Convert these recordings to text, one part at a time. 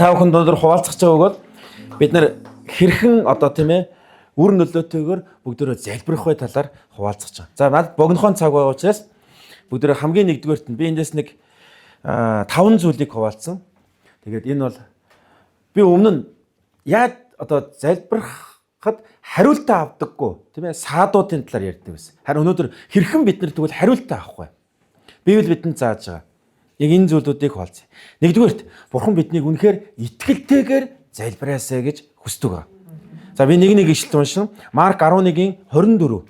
та бүхэн өнөөдөр хуваалцах байгаа бол бид нар хэрхэн одоо тийм ээ үр нөлөөтэйгээр бүгдөө залбирах бай талаар хуваалцах байгаа. За надад богинохон цаг байгаа учраас бүгдөө хамгийн нэгдүгээрт нь би эндээс нэг 5 зүйлийг хуваалцсан. Тэгээд энэ бол би өмнө нь яаж одоо залбирахад хариултаа авдаггүй тийм ээ саадуудын талаар ярьдаг байсан. Харин өнөөдөр хэрхэн бид нар тэгвэл хариултаа авах вэ? Библи бидэнд зааж байгаа. Яг энэ зүйлүүдийг хуваалцъя. Нэгдүгээрт Бурхан биднийг үнэхээр итгэлтэйгээр залбираасаа гэж хүсдэг ба. За би нэг ишлэл уншина. Марк 11-ийн 24.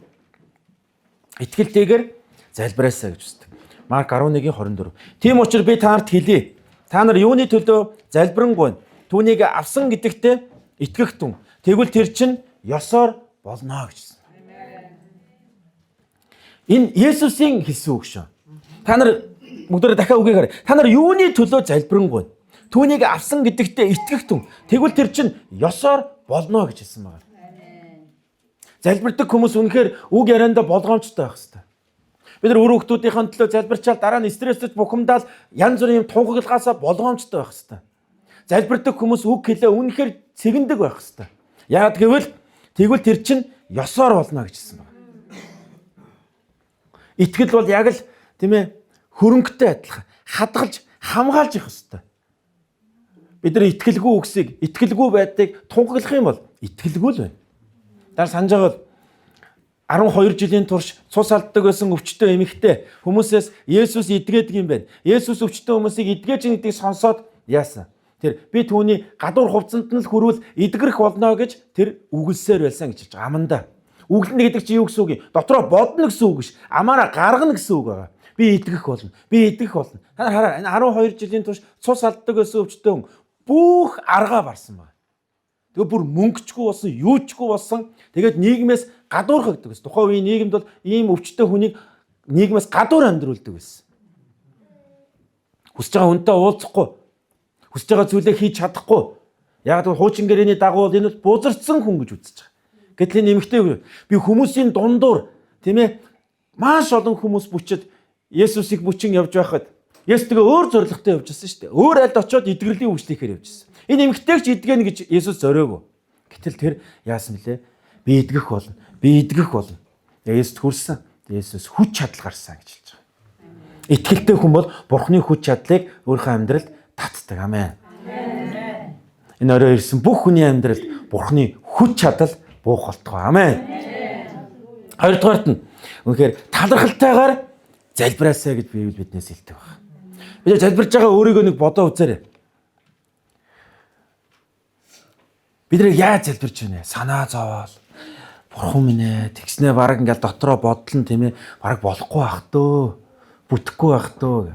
Итгэлтэйгээр залбираасаа гэж хүсдэг. Марк 11-ийн 24. Тийм учраас би та нарт хэлье. Та нар юуны төлөө залбирanгүй түүнийг авсан гэдэгтээ итгэх тун. Тэгвэл тэр чинь ёсоор болно гэжсэн. Энэ Есүсийн хэлсэн үг шүү. Та нар бүгдөө дахиад үгийг харъя. Та нар юуны төлөө залбирanгүй түүнийг авсан гэдэгтээ итгэх тун. Тэгвэл тэр чинь ёсоор болно гэж хэлсэн байна. Залбирдаг хүмүүс үнэхээр үг яриандаа болгоомжтой байх хэрэгтэй. Бид нар өөр хүмүүсийнхээ төлөө залбирчаал дараа нь стресстэй бухимдаад янз бүрийн тунхаглагаасаа болгоомжтой байх хэрэгтэй. Залбирдаг хүмүүс үг хэлээ үнэхээр цэгэндэг байх хэрэгтэй. Яагаад гэвэл тэгвэл тэр чинь ёсоор болно гэж хэлсэн байна. Итгэл бол яг л тийм ээ хөрөнгөтэй адилхан хадгалж хамгаалж явах хэрэгтэй. Бид нар итгэлгүй үгсийг итгэлгүй байдгийг тунхаглах юм бол итгэлгүй л байна. Дараа санаж байгаа 12 жилийн турш цус алддаг байсан өвчтөе эмэгтэй хүмүүсээс Есүс идгээдэг юм байна. Есүс өвчтөе хүмүүсийг идгээж гэдгийг сонсоод яасан? Тэр би түүний гадуур хувцсанд нь л хүрвэл идгэрэх болно гэж тэр үгэлсээр байсан гэж хэлж байгаа. Аманда. Үглэнэ гэдэг чинь юу гэсэн үг юм? Дотроо бодно гэсэн үг биш. Амаараа гаргана гэсэн үг байгаа. Би идгэх болно. Би идгэх болно. Та нар хараа энэ 12 жилийн турш цус алддаг байсан өвчтөе хүн бүх аргаа барсан байна. Тэгээ бүр мөнгөчгүй болсон, юучгүй болсон. Тэгээд нийгмээс гадуурхагддаг гэсэн. Тухайн үеийн нийгэмд бол ийм өвчтөе хүнийг нийгмээс гадуур амьдруулдаг байсан. Хүсэж байгаа хүнтэй уулзахгүй, хүсэж байгаа зүйлээ хийж чадахгүй. Яг л хуучин гэрээний дагуу энэ бол бузарцсан хүн гэж үзэж байгаа. Гэтэл энэ эмэгтэй би хүмүүсийн дундуур тийм ээ маш олон хүмүүс бүчихэд Есүсийг бүчин явж байхад Есүс тэгээ өөр зоригтой явж байсан шүү дээ. Өөр альд очиод идгэрлийн үйлчлэхээр явж байсан. Энэ эмэгтэйг ч идгэнэ гэж Есүс зориогүй. Гэтэл тэр яасан бэлээ? Би идгэх болно. Би идгэх болно. Есүс хүрсэн. Есүс хүч чадал гарсан гэж хэлж байгаа. Итгэлтэй хүн бол Бурхны хүч чадлыг өөрийнхөө амьдралд татдаг. Амен. Энэ орой ирсэн бүх хүний амьдралд Бурхны хүч чадал буух болтгоо. Амен. Хоёрдугаарт нь үнэхээр талархалтайгаар залбираасаа гэж Библи биднээс хэлдэг байна. Бид залбирж байгаа өөрийгөө нэг бодоо үзээрэй. Бид нэр яаж залбирч байна? Санаа зовоол. Бурхан минь ээ, тэгснээ баг ингээл дотроо бодлон тийм ээ, баг болохгүй байх дөө. Бүтэхгүй байх дөө.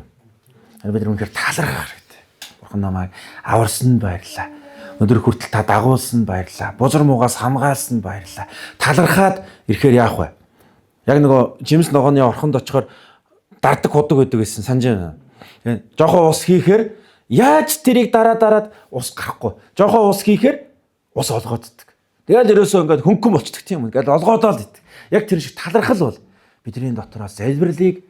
Бид нар үнэхээр талархах хэрэгтэй. Бурхан намайг аварсан баярлаа. Өнөөдөр хүртэл та дагуулсан баярлаа. Бузар муугаас хамгаалсан баярлаа. Талархаад ирэхээр яах вэ? Яг нөгөө жимс ногооны орхонд очихоор дардаг худаг байдаг гэсэн санаж байна. Жохоо ус хийхээр яаж тэрийг дараад ус гарахгүй. Жохоо ус хийхээр ус олгооддаг. Тэгээд ерөөсөө ингээд хөнгөн болчдөг тийм үү. Ингээд олгоодоо л идэг. Яг тэр шиг талархал бол бидний дотроос залбирлыг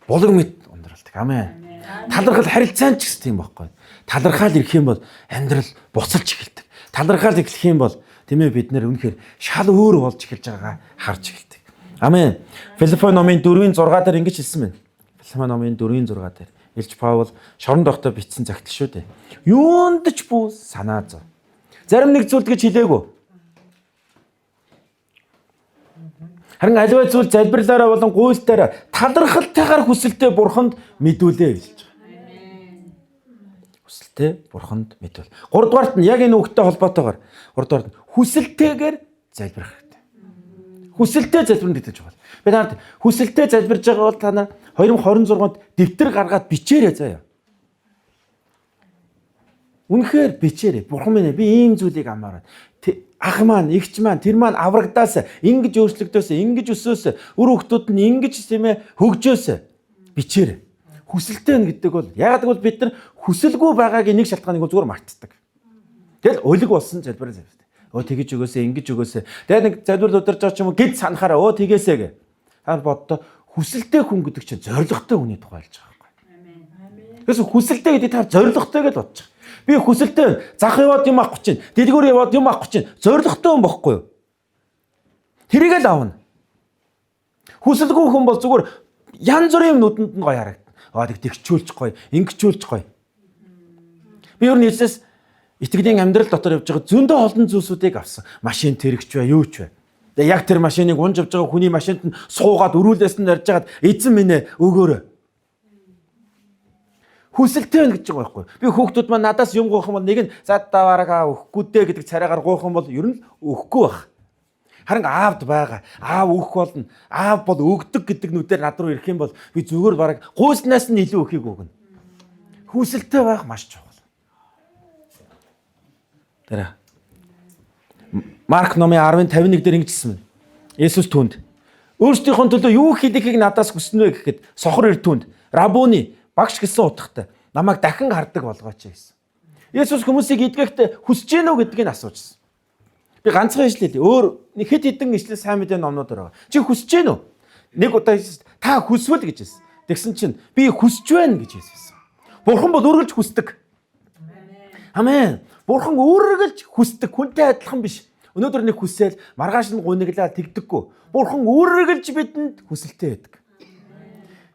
булаг мэд ундралдаг. Амен. Талархал харилцаан ч гэсэн тийм байхгүй. Талархал ирэх юм бол амьдрал буцалж эхэлдэг. Талархал эхлэх юм бол тийм ээ бид нэр үнэхээр шал өөр болж эхэлж байгаагаа харж эхэлдэг. Амен. Филиппо номын 4-ийн 6 дээр ингэж хэлсэн байна. Филиппо номын 4-ийн 6 дээр Илч Паул шоронд дохдоо бичсэн загтал шүү дээ. Юунд ч бүү санаа зов. Зарим нэг зүйлд гэж хэлээгүй. Харин аливаа зүйл залбирлаараа болон гуйлтаараа талархалтайгаар хүсэлтэд Бурханд мэдүүлээ гэж хэлж байгаа. Хүсэлтэд Бурханд мэдүүл. 3 дугаарт нь яг энэ үгтэй холбоотойгоор 3 дугаарт нь хүсэлтэйгээр залбирах хэрэгтэй. Хүсэлтэд залбирна гэж байна. Би танад хүсэлтэд залбирж байгаа бол та нар 2026-нд дэвтэр гаргаад бичээрэй заяа. Үнэхээр бичээрэй. Бурхан минь би ийм зүйлийг амаар байна. Ах маань, эгч маань, тэр маань аврагдаасаа, ингэж өөрчлөгдөөсөө, ингэж өсөөсөө, үр хүүхдүүд нь ингэж тийм ээ хөгжөөсөө бичээрэй. Хүсэлтэй гэдэг бол яагаад гэвэл бид нар хүсэлгүй байгаагийн нэг шалтгааныг зүгээр мартдаг. Тэгэл өлег болсон залбираа залбираа. Өө тэгэж өгөөсөө, ингэж өгөөсөө. Тэгээд нэг залбирал удирж байгаа ч юм уу гид санахаараа өө тэгээсэй гэ. Та боддоо хүсэлтэй хүн гэдэг чинь зоригтой хүний тухай хэлж байгаа байхгүй. Амен. Тэгээс хүсэлтэй гэдэг та зоригтой гэж бодож байгаа. Би хүсэлтэй зах яваад юм авах гэж байна. Дэлгүүр яваад юм авах гэж байна. Зоригтой юм бохгүй юу? Тэрийг л авна. Хүсэлгүй хүн бол зүгээр янз бүрийн нүдэнд нь гоё харагдана. Тэгчүүлж гоё, ингэчүүлж гоё. Би өөр нийлээс итгэлийн амьдрал дотор явж байгаа зөндөө олон зүйлсүүдийг авсан. Машин тэрэгч бай, юу ч бай. Тэгээ яг тэр машиныг унж авж байгаа хүний машинд нь суугаад өрүүлээс нь ярьж хагаад эзэн минь ээ өгөөрэй. Хүсэлтэй байна гэж байгаа байхгүй. Би хүүхдүүд маань надаас юм гоох юм бол нэг нь задаваараа өгөхгүй дээ гэдэг царайгаар гоох юм бол ер нь өгөхгүй байх. Харин аавд байгаа. Аав өгөх болно. Аав бол өгдөг гэдэг нүдээр над руу ирэх юм бол би зүгээр бараг гуйснаас нь илүү өхийг өгнө. Хүсэлтэй байх маш чухал. Тэр Марк номын 10:51 дээр ингэжсэн байна. Есүс түнд өөрсдийнхөө төлөө юу хийхийг надаас хүснэ вэ гэхэд сохор ир түнд рабуни багш гэсэн утгатай намайг дахин хардаг болгооч гэсэн. Есүс хүмүүсийг эдгэхдээ хүсэж гэнэ үү гэдгийг асуужсэн. Би ганцхан ишлээ. Өөр нэг хэд хэдэн ишлэл сайн мэдээ номнууд байгаа. Чи хүсэж гэнэ үү? Нэг удаа та хүсвэл гэж хэлсэн. Тэгсэн чинь би хүсэж байна гэж хэлсэн. Бурхан бол үргэлж хүсдэг. Амен. Бурхан үргэлж хүсдэг. Хүнтэй адилхан биш. Өнөөдөр нэг хүсэл маргааш нь гуниглаад тэгдэггүй. Бурхан үргэлж бидэнд хүсэлтэй байдаг.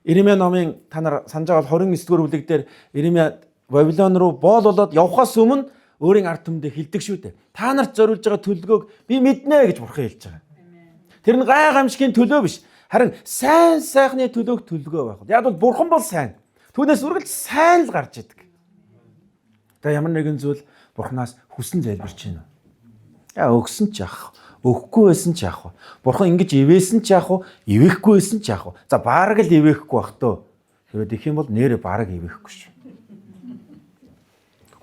Иремья номын та нар санаж байгаа 29-р бүлэг дээр Иремья Вавилон руу боол болоод явхаас өмнө өөрийн ард түмэндээ хэлдэг шүү дээ. Та нарт зориулж байгаа төлөвлөгөөг би мэднэ гэж Бурхан хэлж байгаа. Тэр нь гайхамшигын төлөө биш. Харин сайн сайхны төлөөг төлөвлөгөө байх. Яг бол Бурхан бол сайн. Түүнээс үргэлж сайн л гарч идэг. Тэгээ ямар нэгэн зүйл Бурханаас хүсэн залбирч байна. Яа өгсөн ч яах, өгөхгүй байсан ч яах вэ? Бурхан ингэж ивээсэн ч яах вэ? Ивэхгүй байсан ч яах вэ? За бараг л ивэхгүй бах төө. Тэгвэл их юм бол нэрэ бараг ивэхгүй шүү.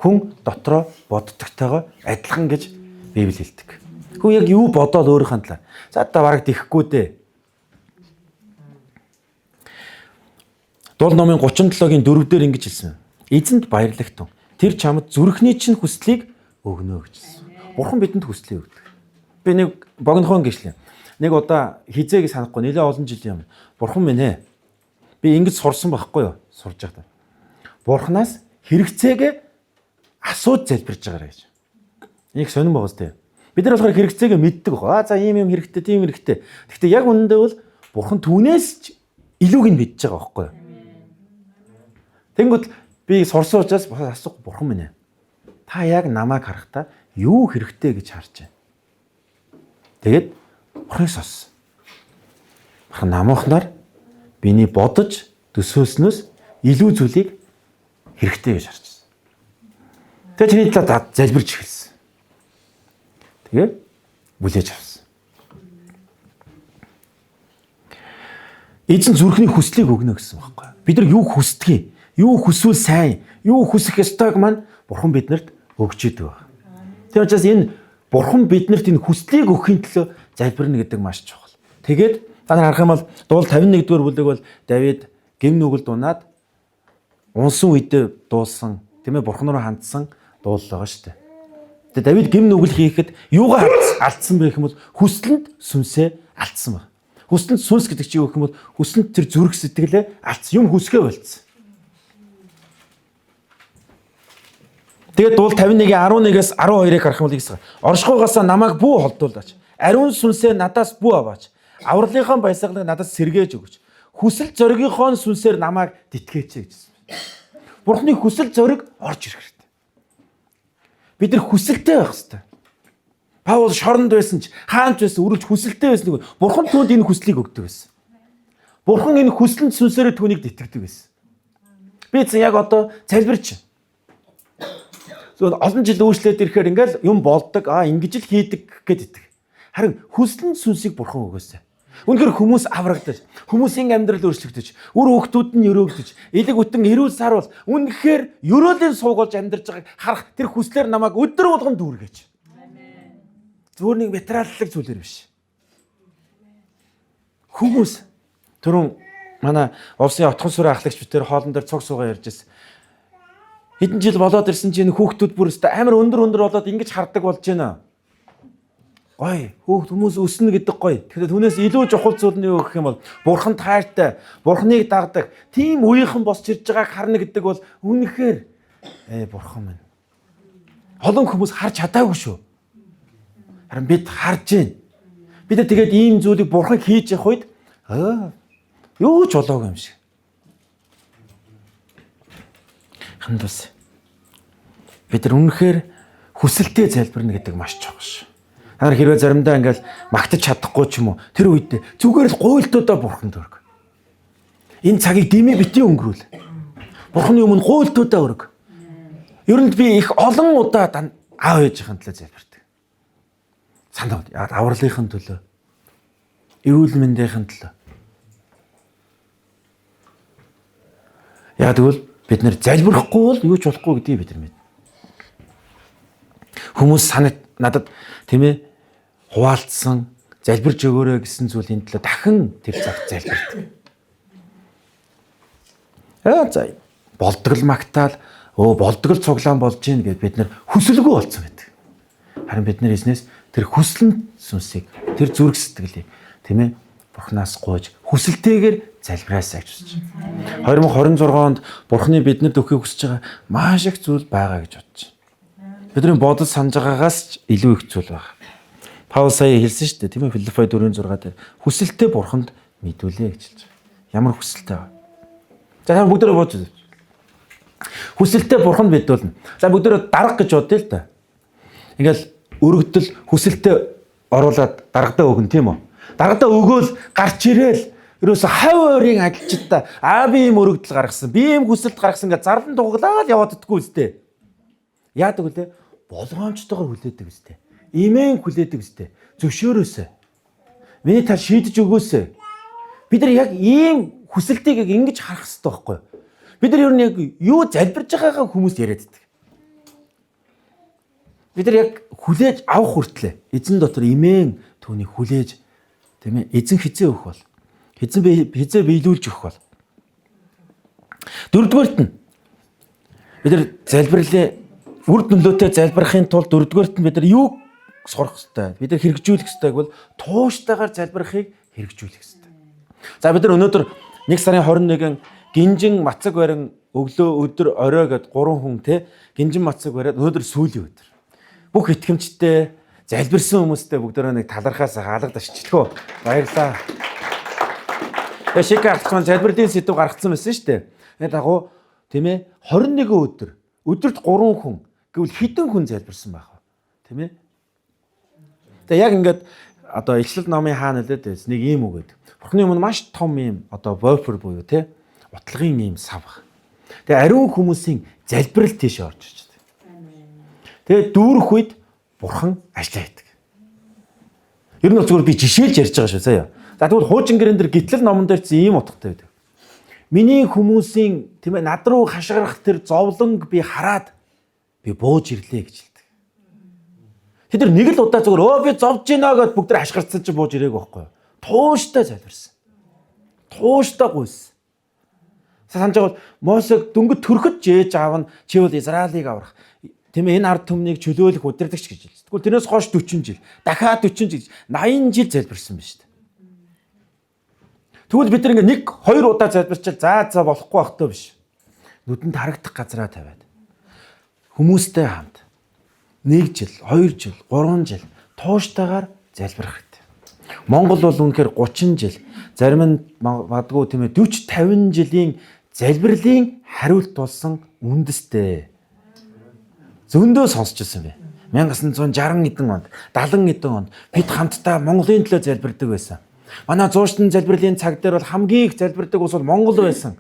Хүн дотроо боддогтойгоо адилхан гэж Библи хэлдэг. Хүн яг юу бодоод өөрийнхөө талаар. За та бараг дихгүй дээ. Дул номын 37-гийн 4-дээр ингэж хэлсэн. Эзэнд баярлагтун. Тэр чамд зүрхний чинь хүслийг өгнө гэж хэлсэн. Бурхан бидэнд хүслийг өгдөг. Би нэг богинохон гişлээ. Нэг удаа хизээг санахгүй нэлээд олон жилийн өмнө. Бурхан минь ээ. Би ингэж сурсан байхгүй юу? Сурж байхдаа. Бурханаас хэрэгцээгээ асууж залбирж байгаарай гэж. Их сонирн байгаа зү. Бид нар болохоор хэрэгцээгээ мэддэг байгаа. За ийм юм хэрэгтэй, тийм хэрэгтэй. Гэхдээ яг үнэндээ бол Бурхан түүнээс ч илүүг нь мэдж байгаа байхгүй юу? Тэнгүүд би сурсан учраас асуух Бурхан минь ээ. Та яг намайг харахтаа юу хэрэгтэй гэж харж байна. Тэгээд Бурханыг сонссон. Бурхан намайхнаар биний бодож төсөөлснөөс илүү зүйлийг хэрэгтэй гэж харж. Тэгээ чиний талаар залбирч эхэлсэн. Тэгээ бүлээж авсан. Эзэн зүрхний хүслийг өгнө гэсэн байхгүй. Бид нар юу хүсдэг, юу хүсвэл сайн, юу хүсэх ёстойг маань Бурхан биднэрт өгч идэг байна. Тэр учраас энэ Бурхан биднэрт энэ хүслийг өгөхийн төлөө залбирна гэдэг маш чухал. Тэгээд та нар харах юм бол дуул 51-р бүлэг бол Давид гэм нүгэл дунаад унсан үедээ дуулсан, тийм ээ Бурхан руу хандсан дуул байгаа шүү дээ. Тэгээд Давид гэм нүгэл хийхэд юугаар алдсан бэ гэх юм бол хүслэнд сүнсээ алдсан байна. Хүслэнд сүнс гэдэг чинь юу гэх юм бол хүслэнд тэр зүрх сэтгэлээ алдсан, юм хүсгээ болцсон. Тэгээд дуул 51-11-ээс 12-ыг харах юм бол ийгс. Оршихуйгаасаа намайг бүү холдуулаач. Ариун сүнсээ надаас бүү аваач. Авралынхаа баясгалыг надаас сэргээж өгөөч. Хүсэл зоригийнхоо сүнсээр намайг дитгэеч гэсэн. Бурхны хүсэл зориг орж ирэх хэрэгтэй. Бид нар хүсэлтэй байх хэрэгтэй. Паул шоронд байсан ч, хаанч байсан, үргэлж хүсэлтэй байсан нэг. Бурхан түүнд энэ хүслийг өгдөг байсан. Бурхан энэ хүслэн сүнсээр түүнийг дитгэдэг байсан. Би яг одоо залбирч олон жил үйлчлээд ирэхээр ингээл юм болдог, ингэж л хийдэг гэдэг. Харин хүслэн сүнсийг Бурхан өгөөсэй. Үнэхээр хүмүүс аврагдаж, хүмүүсийн амьдрал өөрчлөгдөж, үр хөвгтүүд нь өрөөгдөж, элэг үтэн эрүүл сар бол үнэхээр ерөөлийн суугуулж амьдарч байгааг харах тэр хүслээр намайг өдөр болгон дүүргэж. Зүгээр нэг материаллык зүйлэр биш. Хүмүүс түрүүн манай улсын отхон сүрэн ахлагч битэр хоолн дээр цуг суугаа ярьж байсан. Хэдэн жил болоод ирсэн чинь хүүхдүүд бүр өстө амар өндөр болоод ингэж хардаг болж байна. Гой хүмүүс өснө гэдэг гой. Тэгэхээр түүнээс илүү чухал зүйл нь юу гэх юм бол Бурхан таартай, Бурханыг дагдаг, тийм үеийнхэн босч ирж байгааг харна гэдэг бол үнэхээр Бурхан минь. Олон хүмүүс харж чадаагүй шүү. Харин бид харж байна. Бид тэгээд ийм зүйлийг бурхан хийж явах үед юу ч болоогүй юм шиг. Ханд бас бид нар үнэхээр хүсэлтэд залбирна гэдэг маш чухал шүү. Та нар хэрвээ заримдаа ингээл магтаж чадахгүй ч юм уу тэр үед зүгээр л гуйлтуудаа бурханд өрг. Энэ цагийг дэмий битгий өнгөрүүл. Бурханы өмнө гуйлтуудаа өрг. Ер нь би их олон удаа аав ээжийн төлөө залбирдаг. Санаа авралынхын төлөө, эрүүл мэндийн төлөө. Яг тэгвэл бид нэр залбирахгүй бол юу ч болохгүй гэдгийг бид нар мэднэ. Хүмүүс надад тийм ээ хуваалцсан залбирж өгөөрэй гэсэн зүйлийн төлөө дахин тэр цагт залбирдаг. За болдгол магтаал болдгол цуглаан болж гин гэд бид нар хүсэлгүй болсон байдаг. Харин бид нар эзнээс тэр хүслэн сүнсийг тэр зүрх сэтгэлийг тийм ээ Бурханаас гуйж хүсэлтэйгээр залбираасаа гэж бодож байна. 2026 онд Бурханы бидэнд өгөхийг хүсэж байгаа маш их зүйл байгаа гэж бодож байна. Бидний бодол санаж байгаагаас ч илүү их зүйл байна. Паул сая хэлсэн шүү дээ тийм ээ Филиппо 4:6 дээр хүсэлтэй Бурханд мэдүүлээ гэж хэлж байна. Ямар хүсэлтэй вэ? За бүгдөө бууж байна. Хүсэлтэй Бурханд мэдүүлнэ. За бүгдөө дарга гэж бодъё л да. Ингээл өргөдөл хүсэлтэй оруулаад даргадаа өгнө тийм үү? Даргадаа өгөөл гарч ирээл ерөөсө хав ойрын ажилчдаа би ийм өргөдөл гаргасан, би ийм хүсэлт гаргасан гэж зарлан дуглаад яваад идэггүй үстэй. Яадаг үлээ? Болгоомжтойгоор хүлээдэг үстэй. Имэн хүлээдэг үстэй. Зөвшөөрөөсэй. Миний тал шийдэж өгөөсэй. Бид нар яг ийм хүсэлтийг ингэж харах хэрэгтэй байхгүй юу? Бид нар ер нь яг юу залбирж байгаагаа хүмүүс яриад байдаг. Бид нар яг хүлээж авах хүртлээ эзэн дотор имэн түүнийг хүлээж тийм ээ эзэн хизээ өгөх бол хизээ биелүүлж өгөх бол дөрөвдүгээрт нь бид нар залбирлаа үр нөлөөтэй залбирахын тулд дөрөвдүгээрт нь бид нар юу сурах хэрэгтэй бид нар хэрэгжүүлэх хэрэгтэй гэвэл тууштайгаар залбирахыг хэрэгжүүлэх хэрэгтэй. За бид нар өнөөдөр 1 сарын 21-нд Гинжин Мацаг барин өглөө өдөр орой гэд 3 хүн те Гинжин Мацаг бариад өнөөдөр сүүлийн өдөр. Бүх итгэмжтэй залбирсан хүмүүстэй бүгдөө нэг талархаас хаалгад ашиглах. Баярлалаа. Шика ахсан залбирлын сэдв гаргацсан байсан шүү дээ. Тэгээд дагуу тийм ээ 21 өдөрт 3 хүн гэвэл хэдэн хүн залбирсан байх вэ? Тийм ээ. Тэгээд яг ингээд одоо Ишлэл номын хаана хэлээд байсан нэг ийм үг гэдэг. Бурхны өмнө маш том ийм одоо вофер буюу те утлагын ийм сав. Тэгээ ариун хүмүүсийн залбирал тийш орж иж байна. Тэгээ дүүрэх үед Бурхан ажиллаа хийдэг. Ер нь бол зүгээр би жишээлж ярьж байгаа шүү заяа. За тэгвэл хуучин гэрэн дээр гитлэл номон дээр чи ийм утгатай байдаг. Миний хүмүүсийн тийм ээ над руу хашгирах тэр зовлонг би хараад би бууж ирлээ гэж хэлдэг. Тэд нар нэг л удаа зүгээр би зовж гинэ гэд бүгд тэр хашгирцсан чи бууж ирээг байхгүй юу? Тууштай залбирсан. Тууштай гуйсан. Санаж байгаа Мосег дөнгөж төрөхөд жээж аав нь чи бол Израилийг аврах. Тийм ээ энэ ард түмнийг чөлөөлөх удирдагч гэж хэлсэн. Тэгвэл тэрнээс хойш 40 жил, дахиад 40 жил, 80 жил залбирсан байна шүү дээ. Тэгвэл бид нэг 2 удаа залбирчил за болохгүй бах төө биш. Нүдэнд харагдах газараа тавиад хүмүүстэй хамт 1 жил, 2 жил, 3 жил тууштайгаар залбирах хэрэгтэй. Монгол бол үнэхээр 30 жил, зарим нь магадгүй тийм ээ 40, 50 жилийн залбирлын хариулт болсон үндэстэй. Зөндөө сонсч ирсэн бэ. 1960 эдэн онд, 70 эдэн онд бид хамтдаа Монголын төлөө залбирдаг байсан. Манай зууштан залбирлын цаг дээр бол хамгийн их залбирдаг улс бол Монгол байсан.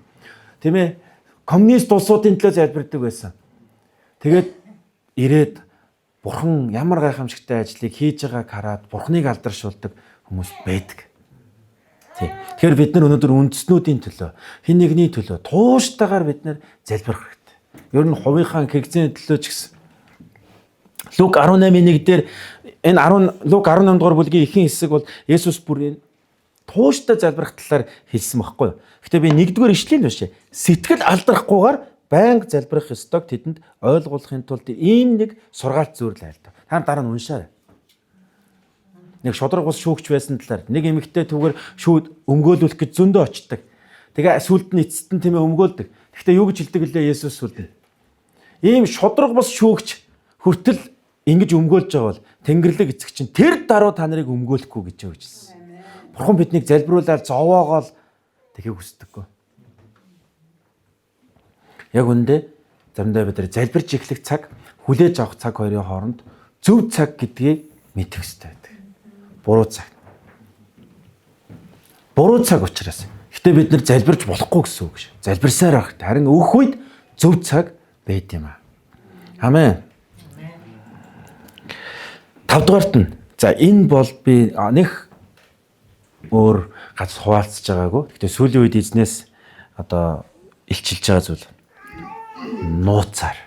Тийм ээ? Коммунист улсуудын төлөө залбирдаг байсан. Тэгээд ирээд Бурхан ямар гайхамшигтай ажлыг хийж байгааг хараад Бурханыг алдаршуулдаг хүмүүс байдаг. Тэгэхээр бид нар өнөөдөр үндэснүүдийн төлөө, хэн нэгний төлөө тууштайгаар бид нар залбирах хэрэгтэй. Ер нь хувийнхаа кэгзэн төлөө ч гэсэн Лук 18:1 дээр энэ Лук 18 дугаар бүлгийн ихэнх хэсэг бол Есүс бүр тууштай залбирах талаар хэлсэн байхгүй юу. Гэхдээ би 1-р ишлэлийн биш сэтгэл алдрахгүйгээр байнга залбирах ёстойг тэдэнд ойлгуулахын тулд ийм нэг сургаалт зөөрлөө л да. Та дараа нь уншаарай. Нэг шодрог ус шүүгч байсан талаар нэг эмэгтэй түүгээр шүүд өмгөөлүүлэх гэж зөндөө очдог. Тэгээ сүлд нь эцэст нь тийм ээ өмгөөлдөг. Гэхдээ юу гэж хэлдэг лээ Есүс сүлд нь. Ийм шодрог бус шүүгч хүртэл ингэж өмгөөлж байгаа бол Тэнгэрлэг эцэг чинь тэр даруй та нарыг өмгөөлөхгүй гэж өгчсэн. Бурхан биднийг залбируулаад зовоогоол тэхийг хүсдэггүй. Яг үндэ заримдаа бид нар залбирч эхлэх цаг, хүлээж авах цаг хоёрын хооронд зөв цаг гэдгийг мэдэх хэрэгтэй байдаг. Буруу цаг. Буруу цаг учраас. Гэтэ бид нар залбирч болохгүй гэсэн үг ш. Залбирсаар байх. Харин өөх үед зөв цаг байд юм аа. Амен. 5 дугаарт нь. За энэ бол би нэг өөр газар хуваалцж байгаагүй. Гэтэ сүүлийн үед эзнээс одоо илчилж байгаа зүйл. Нууцаар.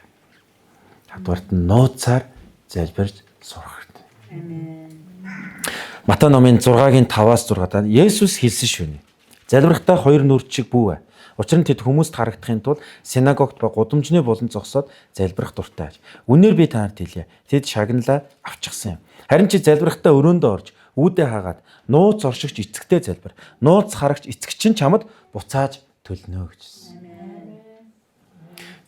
5 дугаарт нь нууцаар залбирч сурах хэрэгтэй. Матай номын 6-гийн 5-аас 6-даа Есүс хэлсэн шүнэ. Залбирахдаа хоёр нүрд шиг бүү. Учир нь тэд хүмүүст харагдахын тулд синагогт ба гудамжны булан зогсоод залбирах дуртай. Үнээр би танарт хэлье. Тэд шагналаа авчихсан юм. Харин чи залбирахдаа өрөөндөө орж үүдээ хаагаад нууц оршигч эцэгтэй залбир. Нууц харагч эцэг чинь чамд буцааж төлнө гэжсэн.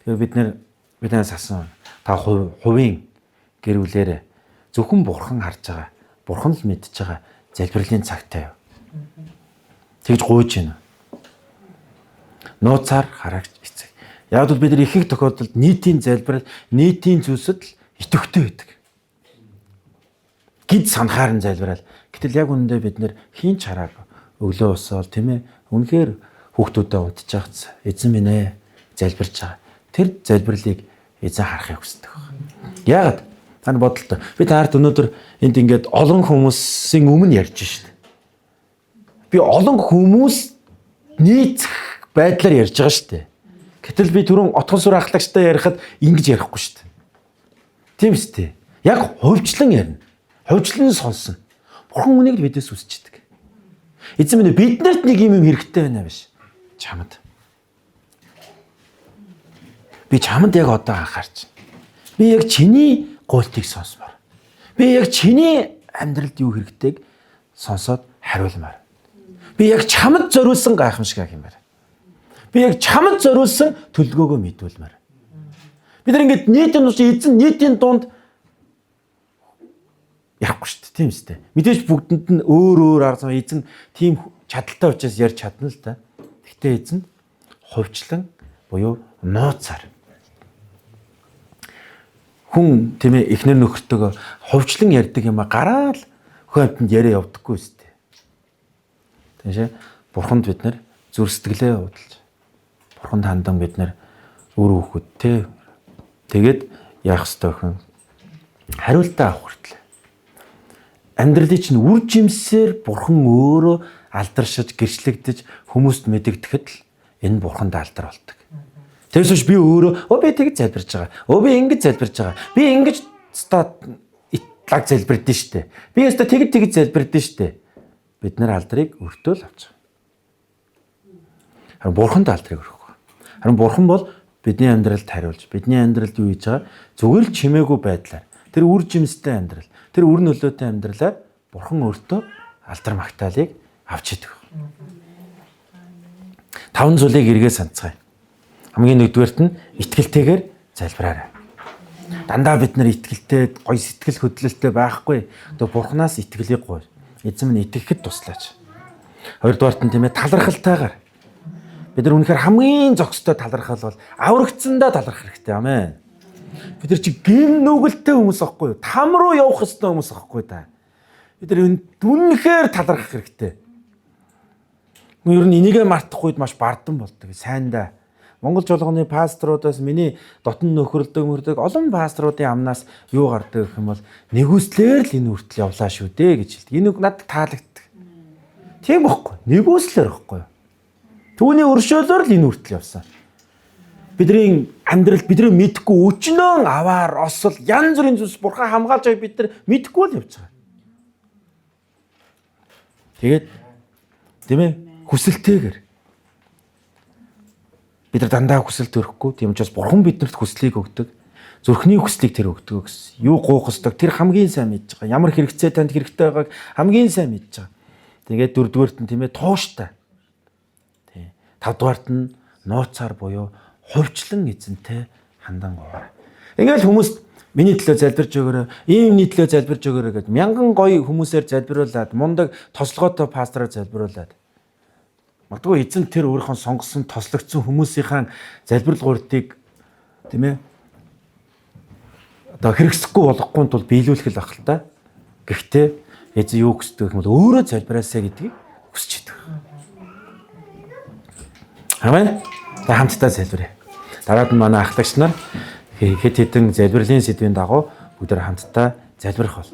Тэгээ биднээс асуусан. Та хувийн гэр бүлээрээ зөвхөн бурхан харж байгаа. Бурхан л мэдж байгаа залбирлын цагтай юу? Тэгж гуйж байна. Нууцаар харагч эцэг. Яг л бид нар их тохиолдолд нийтийн залбирал, нийтийн зүйлсэд л идэвхтэй байдаг. Гид санахаар нь залбирал. Гэтэл яг үүндээ бид нар хийн чарааг өглөө усаал тийм ээ. Үнэхээр хүүхдүүдэд унтчих эзэн минь ээ залбирч байгаа. Тэр залбирлыг эзэн харахыг хүсдэг байна. Яагаад? Таны бодолтой. Би таарт өнөөдөр энд ингээд олон хүмүүсийн өмнө ярьж шít. Би олон хүмүүс нийцэх байдлаар ярьж байгаа шүү дээ. Гэтэл би түрүүн отгон сүр ахлагчтай ярихад ингэж ярихгүй шүү дээ. Тийм шүү дээ. Яг хувьчлан ярина. Хувьчлан сонсно. Бурхан үнийг л бидээс үсчдэг. Эзэн минь биднэрт нэг юм хэрэгтэй байна биш. Чамд. Би чамд яг одоо анхаарч байна. Би яг чиний гуйлтыг сонсмоор. Би яг чиний амьдралд юу хэрэгтэйг сонсоод хариулмаар. Би яг чамд зориулсан гайхамшиг юмар. Би яг чамд зориулсан төлөвлөгөөгөө мэдүүлмээр. Бид нар ингэж нийтийн ус эзэн нийтийн дунд ярихгүй шүү дээ, тийм үстэй. Мэдээж бүгдэнд нь өөр арга зам эзэн тийм чадaltaй учраас ярьж чадна л да. Гэхдээ эзэн хувьчлан буюу нууцаар хүн тийм ээ эхнэр нөхөртөөгөө хувьчлан ярьдаг юм а гараал хүн амтнд яриа явдаггүй үстэй. Тийш бурханд бид нар зүр сэтгэлээ удалж бурханд хандан бид нар үр хүүхэдтэй тэгээд яах ёстой хүн хариултаа авах хүртэл амьдралын чинь үр жимсээр бурхан өөрөө алдаршиж гэрчлэгдэж хүмүүст мэдэгдэхэд л энэ бурханд алдар болдог. Тэгээс биш би өөрөө би тэгж залбирж байгаа. Би ингэж залбирж байгаа. Би ингэж итлаг залбирдэн штэ. Би өөртөө тэгж залбирдэн штэ. Бид нар алдрыг өртөө л авч байгаа. Харин бурханд алдрыг өргөх. Харин бурхан бол бидний амьдралд хариулж, бидний амьдралд юу хийж байгаа? Зүгээр л чимээгүй байдлаар тэр үр жимстэй амьдрал, тэр үр нөлөөтэй амьдралаар бурхан өөртөө алдар магтаалыг авч идэг. 5 зүйлийг эргээ санацгаая. Хамгийн нэгдүгээрт нь итгэлтэйгээр залбираарай. Дандаа бид нар итгэлтэй, гоё сэтгэл хөдлөлттэй байхгүй. Одоо бурханаас итгэлийг гуй. Эзэн минь итгэхэд туслаач. Хоёрдугаарт нь тийм ээ талархалтайгаар. Бид нар үнэхээр хамгийн зохистой талархал бол аврагдсандаа талархах хэрэгтэй. Амен. Бид нар чи гин нүгэлтэй хүмүүс аахгүй юу? Там руу явах ёстой хүмүүс аахгүй да. Бид нар үнэхээр талархах хэрэгтэй. Ер нь энийгээ мартах үед маш бардам болдог. Сайндаа Монгол жуулганы пасторудаас миний дотн нөхөрлөдөг олон пасторуудын амнаас юу гардаг гэх юм бол нэгүслэр л энэ үртэл явлаа шүү дээ гэж хэлдэг. Энэ үг надад таалагддаг. Тийм байхгүй. Нэгүслэр байхгүй. Түүний өршөөлөөр л энэ үртэл явсан. Бидний амьдрал бидний мэдхгүй өчнөө аваар осол янз бүрийн зүйлс бурхан хамгаалж байгааг бид нар мэдхгүй л явж байгаа. Тэгээд тийм ээ хүсэлтэйгээр бид нар дандаа хүсэл төрөхгүй. Тийм учраас бурхан бидэнд хүслийг өгдөг. Зүрхний хүслийг тэр өгдөг гэсэн. Юу гуйх ёстой тэр хамгийн сайн мэдж байгаа. Ямар хэрэгцээ танд хэрэгтэй байгааг хамгийн сайн мэдж байгаа. Тэгээд дөрөвдүгээрт нь тийм ээ тууштай. Тийм. Тавдугаарт нь нууцаар буюу хувьчлан эзэнтэй хандан гуйгаа. Ингээл хүмүүс Миний төлөө залбирж өгөөрэй. Иймний төлөө залбирж өгөөрэй гэж мянган гоё хүмүүсээр залбируулад, мундаг тослогоотой пастораар залбируулад. Магадгүй эзэн тэр өөрийнхөө сонгосон, тослогдсон хүмүүсийн залбирал гуйтыг тийм ээ одоо хэрэгсэхгүй болгохгүй тул биелүүлэх л баг л та. Гэхдээ эзэн юу хүсдэг юм бол өөрөө залбираасаа гэдгийг хүсэж идэг. Амен. Та хамтдаа залбирая. Дараад нь манай ахлагч нар хэд хэдэн залбирлын сэдвийн дагуу бүгд хамтдаа залбирах бол.